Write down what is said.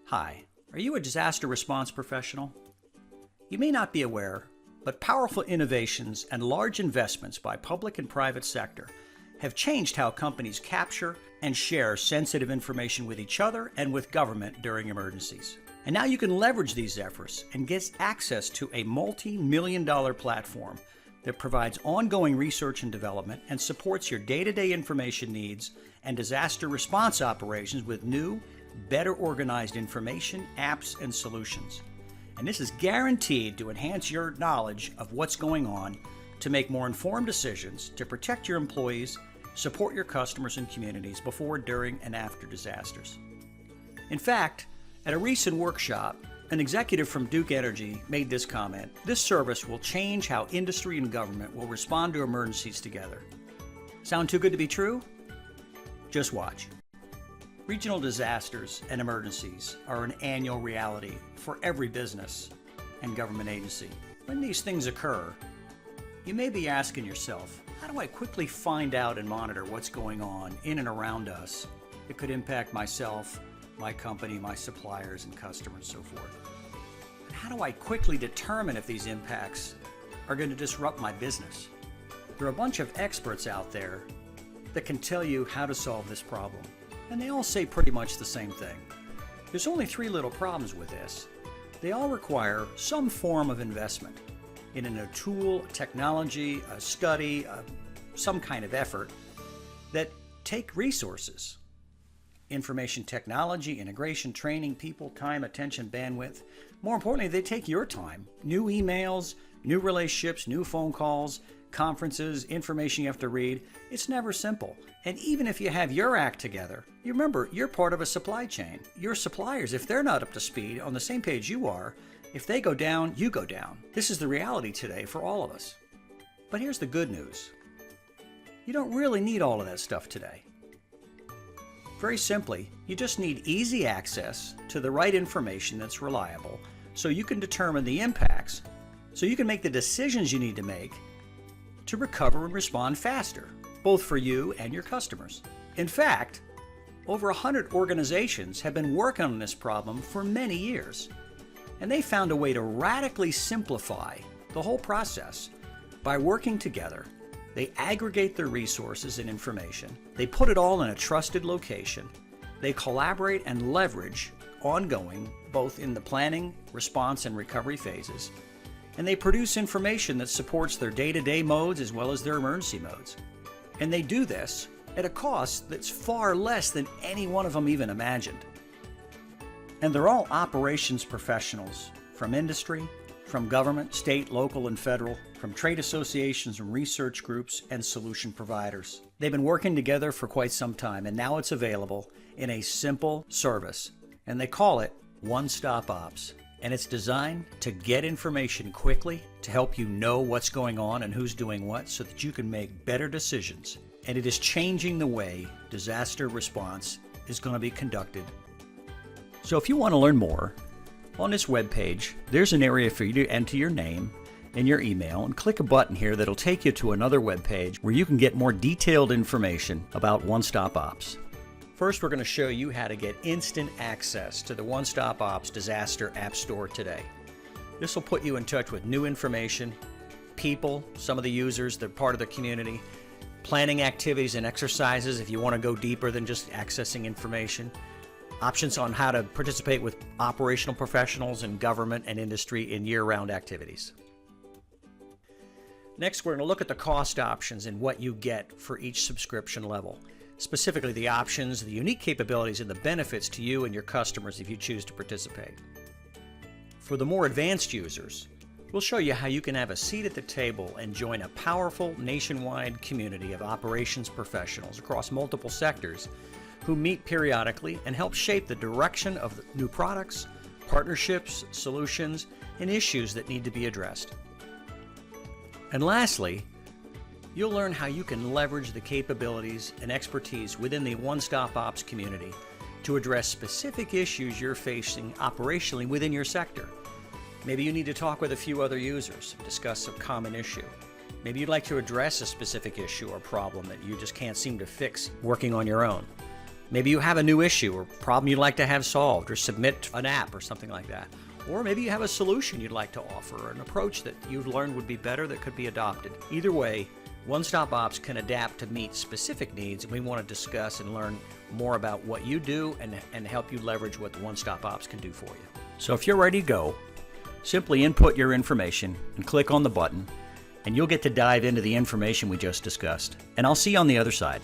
Hi, are you a disaster response professional? You may not be aware, but powerful innovations and large investments by public and private sector have changed how companies capture and share sensitive information with each other and with government during emergencies. And now you can leverage these efforts and get access to a multi-million-dollar platform that provides ongoing research and development and supports your day-to-day information needs and disaster response operations with new, better organized information, apps, and solutions. And this is guaranteed to enhance your knowledge of what's going on, to make more informed decisions, to protect your employees, support your customers and communities before, during, and after disasters. In fact, at a recent workshop, an executive from Duke Energy made this comment: "This service will change how industry and government will respond to emergencies together." Sound too good to be true? Just watch. Regional disasters and emergencies are an annual reality for every business and government agency. When these things occur, you may be asking yourself, how do I quickly find out and monitor what's going on in and around us that could impact myself, my company, my suppliers, and customers, and so forth? And how do I quickly determine if these impacts are going to disrupt my business? There are a bunch of experts out there that can tell you how to solve this problem, and they all say pretty much the same thing. There's only three little problems with this. They all require some form of investment in a tool, a technology, a study, some kind of effort that take resources. Information technology, integration, training, people, time, attention, bandwidth. More importantly, they take your time. New emails, new relationships, new phone calls, conferences, information you have to read. It's never simple. And even if you have your act together, you remember, you're part of a supply chain. Your suppliers, if they're not up to speed, on the same page you are, if they go down, you go down. This is the reality today for all of us. But here's the good news. You don't really need all of that stuff today. Very simply, you just need easy access to the right information that's reliable so you can determine the impacts, so you can make the decisions you need to make to recover and respond faster, both for you and your customers. In fact, over 100 organizations have been working on this problem for many years, and they found a way to radically simplify the whole process by working together. They aggregate their resources and information, they put it all in a trusted location, they collaborate and leverage ongoing, both in the planning, response, and recovery phases, and they produce information that supports their day-to-day modes as well as their emergency modes. And they do this at a cost that's far less than any one of them even imagined. And they're all operations professionals from industry, from government, state, local, and federal, from trade associations, from research groups, and solution providers. They've been working together for quite some time, and now it's available in a simple service, and they call it 1StopOps. And it's designed to get information quickly, to help you know what's going on and who's doing what, so that you can make better decisions. And it is changing the way disaster response is going to be conducted. So if you want to learn more, on this webpage, there's an area for you to enter your name and your email, and click a button here that'll take you to another webpage where you can get more detailed information about 1StopOps. First, we're going to show you how to get instant access to the 1StopOps Disaster App Store today. This will put you in touch with new information, people, some of the users, they're part of the community, planning activities and exercises if you want to go deeper than just accessing information, options on how to participate with operational professionals and government and industry in year-round activities. Next, we're going to look at the cost options and what you get for each subscription level. Specifically, the options, the unique capabilities, and the benefits to you and your customers if you choose to participate. For the more advanced users, we'll show you how you can have a seat at the table and join a powerful nationwide community of operations professionals across multiple sectors who meet periodically and help shape the direction of the new products, partnerships, solutions, and issues that need to be addressed. And lastly, you'll learn how you can leverage the capabilities and expertise within the 1StopOps community to address specific issues you're facing operationally within your sector. Maybe you need to talk with a few other users, discuss a common issue. Maybe you'd like to address a specific issue or problem that you just can't seem to fix working on your own. Maybe you have a new issue or problem you'd like to have solved, or submit an app or something like that. Or maybe you have a solution you'd like to offer, or an approach that you've learned would be better that could be adopted. Either way, OneStopOps can adapt to meet specific needs, and we want to discuss and learn more about what you do and help you leverage what the OneStopOps can do for you. So if you're ready to go, simply input your information and click on the button, and you'll get to dive into the information we just discussed. And I'll see you on the other side.